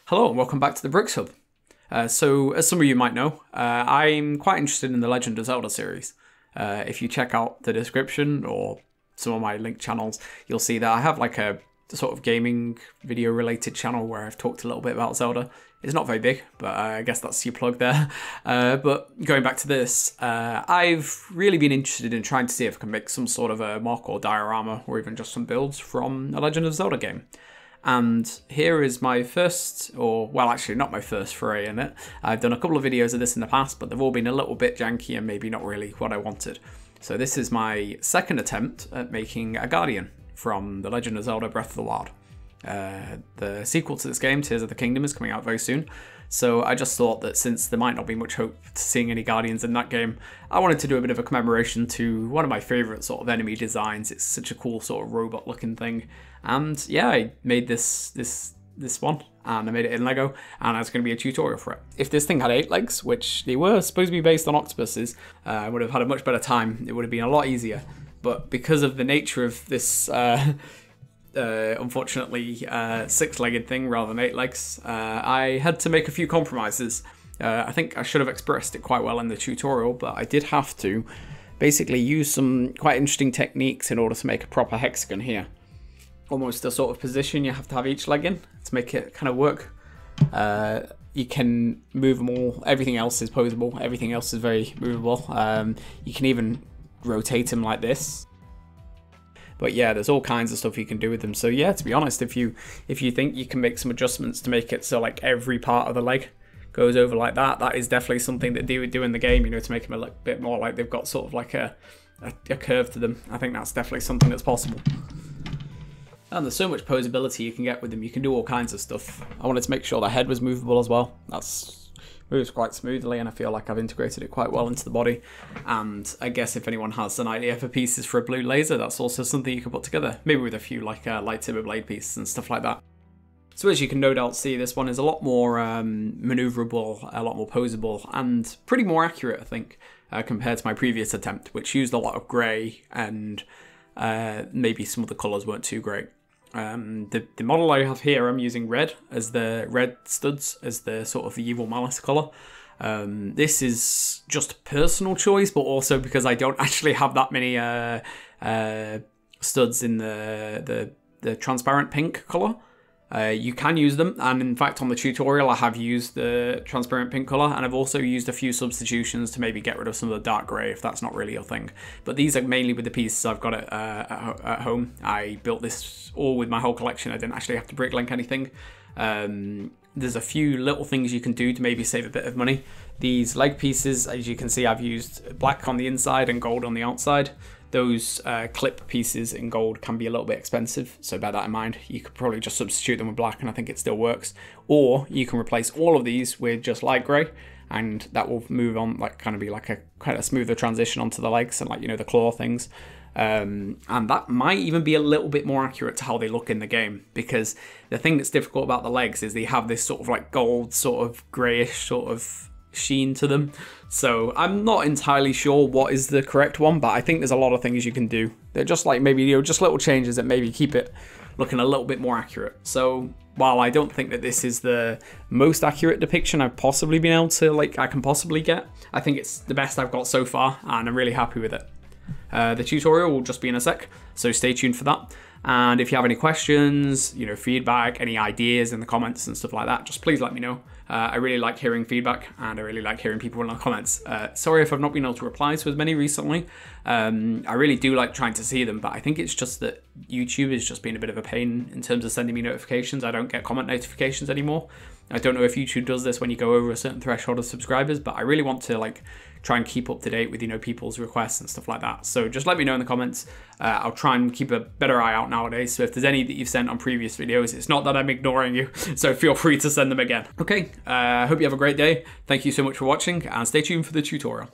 Hello and welcome back to the Bricks Hub. So, as some of you might know, I'm quite interested in the Legend of Zelda series. If you check out the description or some of my linked channels, you'll see that I have like a sort of gaming video related channel where I've talked a little bit about Zelda. It's not very big, but I guess that's your plug there. But going back to this, I've really been interested in trying to see if I can make some sort of a mock or diorama or even just some builds from a Legend of Zelda game. And here is my first, or well, actually not my first foray in it. I've done a couple of videos of this in the past, but they've all been a little bit janky and maybe not really what I wanted. So this is my second attempt at making a Guardian from The Legend of Zelda Breath of the Wild. The sequel to this game, Tears of the Kingdom, is coming out very soon. So I just thought that since there might not be much hope to seeing any Guardians in that game, I wanted to do a bit of a commemoration to one of my favourite sort of enemy designs. It's such a cool sort of robot looking thing. And yeah, I made this one, and I made it in Lego, and it's going to be a tutorial for it. If this thing had 8 legs, which they were supposed to be based on octopuses, I would have had a much better time. It would have been a lot easier. But because of the nature of this unfortunately 6-legged thing rather than 8 legs, I had to make a few compromises. I think I should have expressed it quite well in the tutorial, but I did have to basically use some quite interesting techniques in order to make a proper hexagon here. Almost a sort of position you have to have each leg in to make it kind of work. You can move them all. Everything else is posable. Everything else is very movable. You can even rotate them like this. But yeah, there's all kinds of stuff you can do with them. So yeah, to be honest, if you think you can make some adjustments to make it so like every part of the leg goes over like that, that is definitely something that they would do in the game, you know, to make them a bit more like they've got sort of like a curve to them. I think that's definitely something that's possible. And there's so much posability you can get with them. You can do all kinds of stuff. I wanted to make sure the head was movable as well. That's moves quite smoothly, and I feel like I've integrated it quite well into the body. And I guess if anyone has an idea for pieces for a blue laser, that's also something you can put together. Maybe with a few like lightsaber blade pieces and stuff like that. So as you can no doubt see, this one is a lot more maneuverable, a lot more posable, and pretty more accurate, I think, compared to my previous attempt, which used a lot of grey, and maybe some of the colours weren't too great. The model I have here, I'm using red as the red studs as the sort of the evil malice colour. This is just a personal choice, but also because I don't actually have that many studs in the transparent pink colour. You can use them, and in fact on the tutorial I have used the transparent pink colour, and I've also used a few substitutions to maybe get rid of some of the dark grey if that's not really your thing. But these are mainly with the pieces I've got at home. I built this all with my whole collection. I didn't actually have to bricklink anything. There's a few little things you can do to maybe save a bit of money. These leg pieces, as you can see, I've used black on the inside and gold on the outside. Those clip pieces in gold can be a little bit expensive, so bear that in mind. You could probably just substitute them with black and I think it still works. Or you can replace all of these with just light grey, and that will move on, like kind of be like a kind of smoother transition onto the legs and, like, you know, the claw things. And that might even be a little bit more accurate to how they look in the game, because the thing that's difficult about the legs is they have this sort of like gold, sort of greyish sort of sheen to them. So I'm not entirely sure what is the correct one, but I think there's a lot of things you can do. They're just like maybe, you know, just little changes that maybe keep it looking a little bit more accurate. So while I don't think that this is the most accurate depiction I've possibly been able to, like, I can possibly get, I think it's the best I've got so far, and I'm really happy with it. The tutorial will just be in a sec, so stay tuned for that. And if you have any questions, you know, feedback, any ideas in the comments and stuff like that, just please let me know. I really like hearing feedback, and I really like hearing people in the comments. Sorry if I've not been able to reply to as many recently. I really do like trying to see them, but I think it's just that YouTube is just being a bit of a pain in terms of sending me notifications. I don't get comment notifications anymore. I don't know if YouTube does this when you go over a certain threshold of subscribers, but I really want to, like, try and keep up to date with, you know, people's requests and stuff like that. So just let me know in the comments. I'll try and keep a better eye out nowadays. So if there's any that you've sent on previous videos, it's not that I'm ignoring you, so feel free to send them again. Okay, I hope you have a great day. Thank you so much for watching, and stay tuned for the tutorial.